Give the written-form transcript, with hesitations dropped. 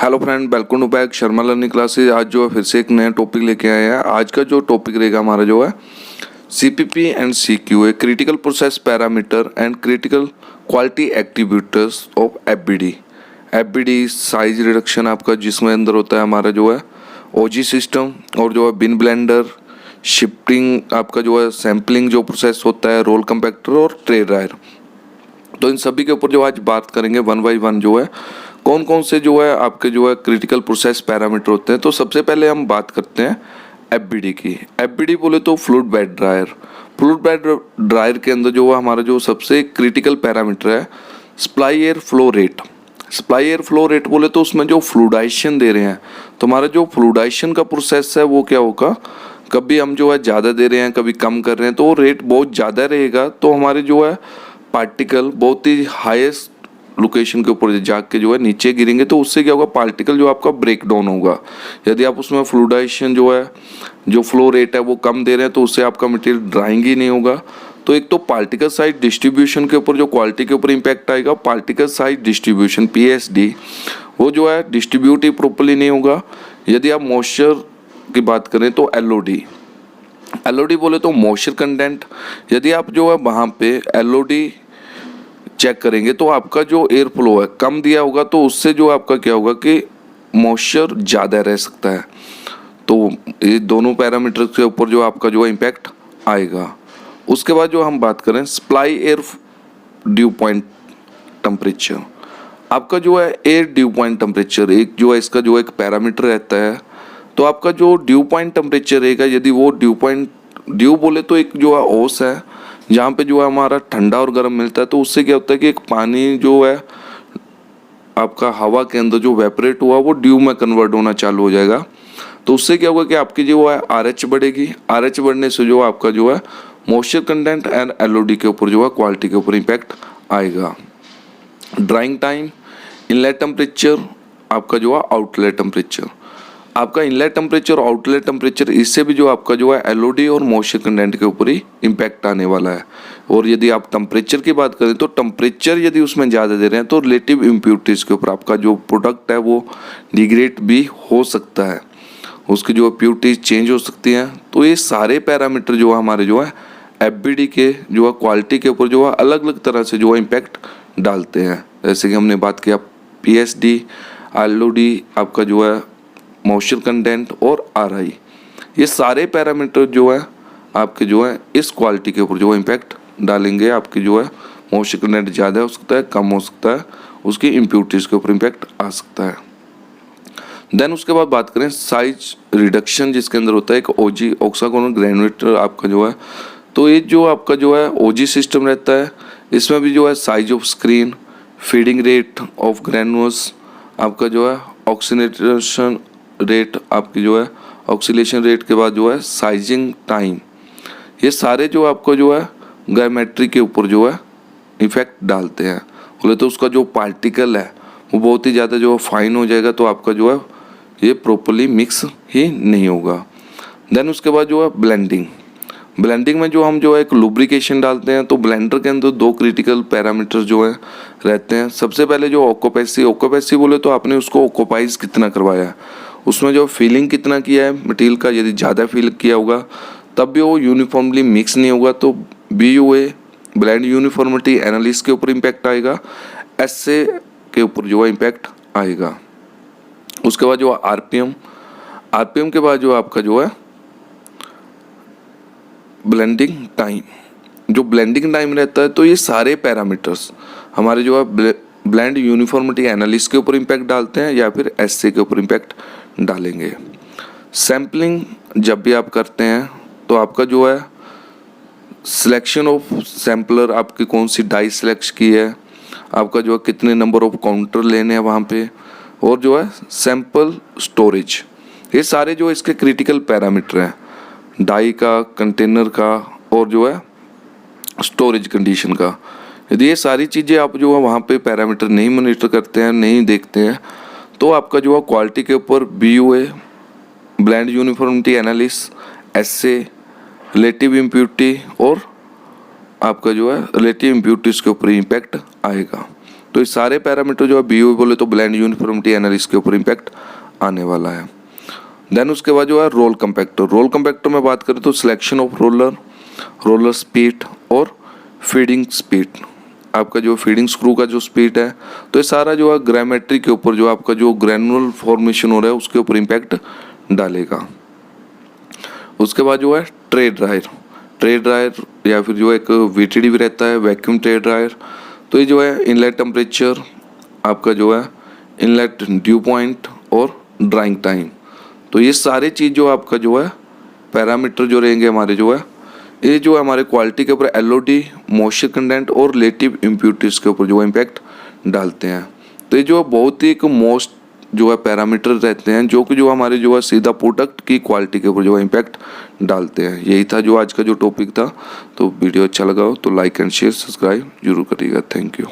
Hello friend, welcome to back Sharma learning classes. आज जो है फिर से एक नया टॉपिक लेके आए हैं। आज का जो टॉपिक रहेगा हमारा जो है CPP and CQA, critical process parameter and critical quality activators of FBD. FBD size reduction आपका, जिसमें अंदर होता है हमारा जो है ओजी सिस्टम और जो है बिन ब्लेंडर, शिफ्टिंग आपका जो है सैम्पलिंग जो प्रोसेस होता है, रोल कंपैक्टर और ट्रे ड्रायर। तो इन सभी के ऊपर जो आज बात करेंगे वन बाई वन जो है कौन कौन से जो है आपके जो है क्रिटिकल प्रोसेस पैरामीटर होते हैं। तो सबसे पहले हम बात करते हैं एफबीडी की। एफबीडी बोले तो fluid bed dryer. Fluid bed dryer के अंदर जो है हमारा जो सबसे क्रिटिकल पैरामीटर है supply air flow rate. Supply air flow rate बोले तो उसमें जो फ्लूडाइजेशन दे रहे हैं, तो हमारा जो फ्लूडाइजेशन का प्रोसेस है वो क्या होगा, कभी हम जो है ज़्यादा दे रहे हैं कभी कम कर रहे हैं, तो रेट बहुत ज़्यादा रहेगा तो हमारे जो है पार्टिकल बहुत ही हाईएस्ट लोकेशन के ऊपर जाके जो है नीचे गिरेंगे, तो उससे क्या होगा, पार्टिकल जो आपका ब्रेक डाउन होगा। यदि आप उसमें फ्लूडाइजेशन जो है जो फ्लो रेट है वो कम दे रहे हैं तो उससे आपका मटेरियल ड्राइंग ही नहीं होगा। तो एक तो पार्टिकल साइज डिस्ट्रीब्यूशन के ऊपर जो क्वालिटी के ऊपर इम्पैक्ट आएगा, पार्टिकल साइज डिस्ट्रीब्यूशन पीएसडी, वो जो है डिस्ट्रीब्यूट ही प्रॉपर्ली नहीं होगा। यदि आप मॉइस्चर की बात करें तो एलओडी। एलओडी बोले तो मॉइस्चर कंटेंट, यदि आप जो है वहाँ पे एलओडी चेक करेंगे तो आपका जो एयर फ्लो है कम दिया होगा, तो उससे जो आपका क्या होगा कि मॉइस्चर ज़्यादा रह सकता है। तो ये दोनों पैरामीटर के ऊपर जो आपका जो इम्पैक्ट आएगा। उसके बाद जो हम बात करें supply air due point temperature, आपका जो है एयर ड्यू पॉइंट टेम्परेचर एक जो है इसका जो एक पैरामीटर रहता है। तो आपका जो ड्यू पॉइंट टेम्परेचर रहेगा, यदि वो ड्यू बोले तो एक जो है ओस है जहाँ पे जो है हमारा ठंडा और गर्म मिलता है, तो उससे क्या होता है कि एक पानी जो है आपका हवा के अंदर जो वेपरेट हुआ वो ड्यू में कन्वर्ट होना चालू हो जाएगा। तो उससे क्या होगा कि आपकी जो है आरएच बढ़ेगी। आरएच बढ़ने से जो आपका जो है मॉइस्चर कंटेंट एंड एलओडी के ऊपर जो है क्वालिटी के ऊपर इम्पैक्ट आएगा। ड्राइंग टाइम, इनलेट टेम्परेचर, आपका जो है आउटलेट टेम्परेचर। आपका इनलेट टेम्परेचर और आउटलेट टेम्परेचर, इससे भी जो आपका जो है एलओडी और मॉइस्चर कंटेंट के ऊपर ही इम्पैक्ट आने वाला है। और यदि आप टेम्परेचर की बात करें तो टेम्परेचर यदि उसमें ज़्यादा दे रहे हैं तो रिलेटिव इम्प्योरिटीज़ के ऊपर आपका जो प्रोडक्ट है वो डिग्रेड भी हो सकता है, उसकी जो प्योरिटीज चेंज हो सकती हैं। तो ये सारे पैरामीटर जो है हमारे जो है एफबीडी के जो है क्वालिटी के ऊपर जो है अलग अलग तरह से जो है इम्पैक्ट डालते हैं। जैसे कि हमने बात किया पीएसडी, एलओडी, आपका जो है मॉइस्चर कंटेंट और आरआई, ये सारे पैरामीटर जो है आपके जो है इस क्वालिटी के ऊपर जो है इम्पैक्ट डालेंगे। आपकी जो है मॉइस्चर कंटेंट ज़्यादा हो सकता है, कम हो सकता है, उसकी इम्प्योरिटीज़ के ऊपर इम्पैक्ट आ सकता है। देन उसके बाद बात करें साइज रिडक्शन, जिसके अंदर होता है एक ओजी ऑक्सागोनल ग्रेनुलेटर आपका जो है। तो ये जो आपका जो है ओजी सिस्टम रहता है, इसमें भी जो है size of screen, feeding rate of granules, आपका जो है ऑक्सीनेशन रेट, आपकी जो है ऑक्सीलेशन रेट के बाद जो है साइजिंग टाइम, ये सारे जो आपको जो है ग्रामेट्री के ऊपर जो है इफेक्ट डालते हैं। बोले तो उसका जो पार्टिकल है वो बहुत ही ज़्यादा जो है फाइन हो जाएगा, तो आपका जो है ये प्रॉपर्ली मिक्स ही नहीं होगा। देन उसके बाद जो है ब्लेंडिंग। ब्लेंडिंग में जो हम जो है एक लुब्रिकेशन डालते हैं, तो ब्लेंडर के अंदर दो क्रिटिकल पैरामीटर्स जो है रहते हैं। सबसे पहले जो ऑक्यूपेंसी, ऑक्यूपेंसी बोले तो आपने उसको ऑक्यूपाइज कितना करवाया है, उसमें जो फीलिंग कितना किया है मटेरियल का। यदि ज़्यादा फील किया होगा तब भी वो यूनिफॉर्मली मिक्स नहीं होगा, तो BUA ब्लेंड यूनिफॉर्मिटी एनालिसिस के ऊपर इम्पैक्ट आएगा, SA के ऊपर जो है इम्पैक्ट आएगा। उसके बाद जो आरपीएम के बाद जो आपका जो है ब्लेंडिंग टाइम, जो ब्लेंडिंग टाइम रहता है, तो ये सारे पैरामीटर्स हमारे जो है ब्लेंड यूनिफॉर्मिटी एनालिसिस के ऊपर इम्पैक्ट डालते हैं या फिर SA के ऊपर इम्पैक्ट डालेंगे। सैम्पलिंग जब भी आप करते हैं तो आपका जो है सिलेक्शन ऑफ सैम्पलर, आपकी कौन सी डाई सेलेक्ट की है, आपका जो है कितने नंबर ऑफ काउंटर लेने हैं वहाँ पे, और जो है सैंपल स्टोरेज, ये सारे जो इसके क्रिटिकल पैरामीटर हैं, डाई का, कंटेनर का और जो है स्टोरेज कंडीशन का। यदि ये सारी चीज़ें आप जो है वहाँ पे पैरामीटर नहीं मॉनिटर करते हैं, नहीं देखते हैं, तो आपका जो है क्वालिटी के ऊपर BUA blend uniformity analysis, SA relative impurity और आपका जो है रिलेटिव इम्प्योरिटीज़ के ऊपर इम्पैक्ट आएगा। तो ये सारे पैरामीटर जो है BOE बोले तो ब्लेंड यूनिफॉर्मिटी एनालिसिस के ऊपर इम्पैक्ट आने वाला है। देन उसके बाद जो है रोल कंपैक्टर। रोल कंपैक्टर में बात करें तो सिलेक्शन ऑफ रोलर स्पीड और फीडिंग स्पीड, आपका जो फीडिंग स्क्रू का जो स्पीड है, तो ये सारा जो है ग्रामेट्री के ऊपर जो आपका जो ग्रैनुलर फॉर्मेशन हो रहा है उसके ऊपर इम्पैक्ट डालेगा। उसके बाद जो है ट्रे ड्रायर या फिर जो एक VTD भी रहता है, वैक्यूम ट्रे ड्रायर। तो ये जो है इनलेट टेम्परेचर, आपका जो है इनलेट ड्यू पॉइंट और ड्राइंग टाइम, तो ये सारे चीज़ जो आपका जो है पैरामीटर जो रहेंगे हमारे जो है, ये जो है हमारे क्वालिटी के ऊपर LOD, मॉइस्चर कंटेंट और रिलेटिव इम्प्यूरिटीज के ऊपर जो है इम्पैक्ट डालते हैं। तो ये जो है बहुत ही एक मोस्ट जो है पैरामीटर रहते हैं जो कि जो हमारे जो है सीधा प्रोडक्ट की क्वालिटी के ऊपर जो है इम्पैक्ट डालते हैं। यही था जो आज का जो टॉपिक था। तो वीडियो अच्छा लगा हो तो लाइक एंड शेयर सब्सक्राइब जरूर करिएगा। Thank you.